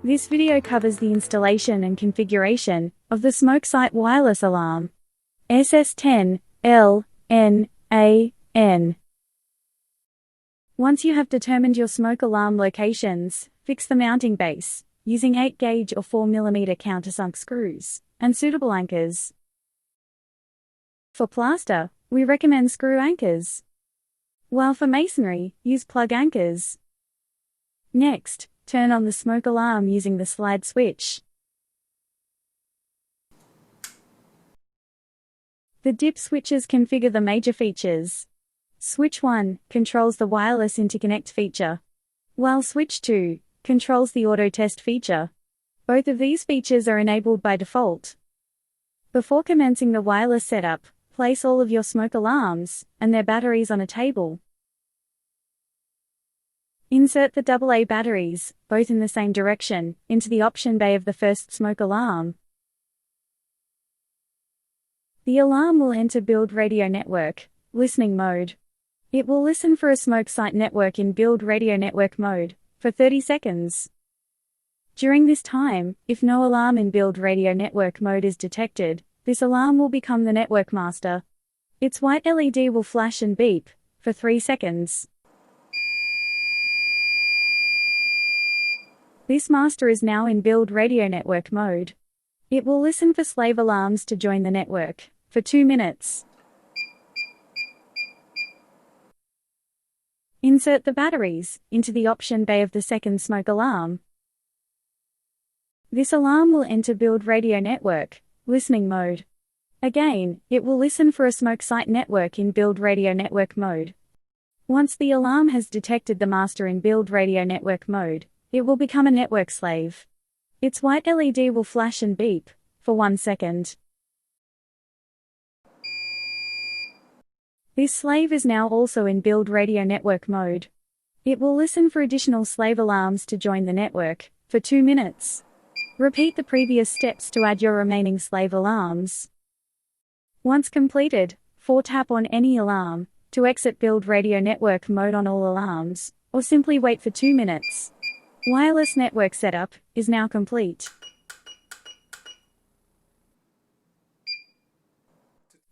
This video covers the installation and configuration of the SmokeSight wireless alarm. SS10LNAN. Once you have determined your smoke alarm locations, fix the mounting base using 8-gauge or 4mm countersunk screws and suitable anchors. For plaster, we recommend screw anchors, while for masonry, use plug anchors. Next, turn on the smoke alarm using the slide switch. The dip switches configure the major features. Switch 1 controls the wireless interconnect feature, while switch 2 controls the auto test feature. Both of these features are enabled by default. Before commencing the wireless setup, place all of your smoke alarms and their batteries on a table. Insert the AA batteries, both in the same direction, into the option bay of the first smoke alarm. The alarm will enter build radio network, listening mode. It will listen for a SmokeSight network in build radio network mode for 30 seconds. During this time, if no alarm in build radio network mode is detected, this alarm will become the network master. Its white LED will flash and beep for 3 seconds. This master is now in build radio network mode. It will listen for slave alarms to join the network for 2 minutes. Insert the batteries into the option bay of the second smoke alarm. This alarm will enter build radio network, listening mode. Again, it will listen for a SmokeSight network in build radio network mode. Once the alarm has detected the master in build radio network mode, it will become a network slave. Its white LED will flash and beep for 1 second. This slave is now also in build radio network mode. It will listen for additional slave alarms to join the network for 2 minutes. Repeat the previous steps to add your remaining slave alarms. Once completed, tap on any alarm to exit build radio network mode on all alarms, or simply wait for 2 minutes. Wireless network setup is now complete.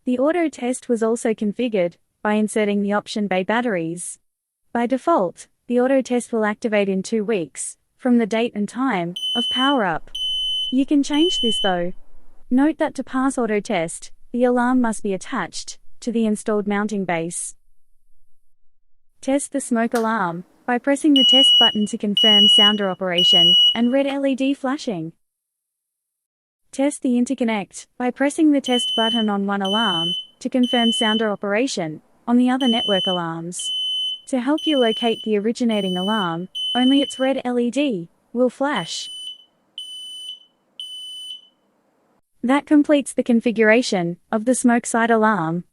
The auto test was also configured by inserting the option bay batteries. By default, the auto test will activate in 2 weeks from the date and time of power up. You can change this though. Note that to pass auto test, the alarm must be attached to the installed mounting base. Test the smoke alarm by pressing the test button to confirm sounder operation and red LED flashing. Test the interconnect by pressing the test button on one alarm to confirm sounder operation on the other network alarms. To help you locate the originating alarm, only its red LED will flash. That completes the configuration of the SmokeSight alarm.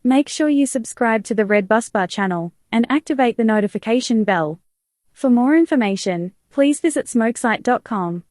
Make sure you subscribe to the Red Busbar channel and activate the notification bell. For more information, please visit smokesight.com.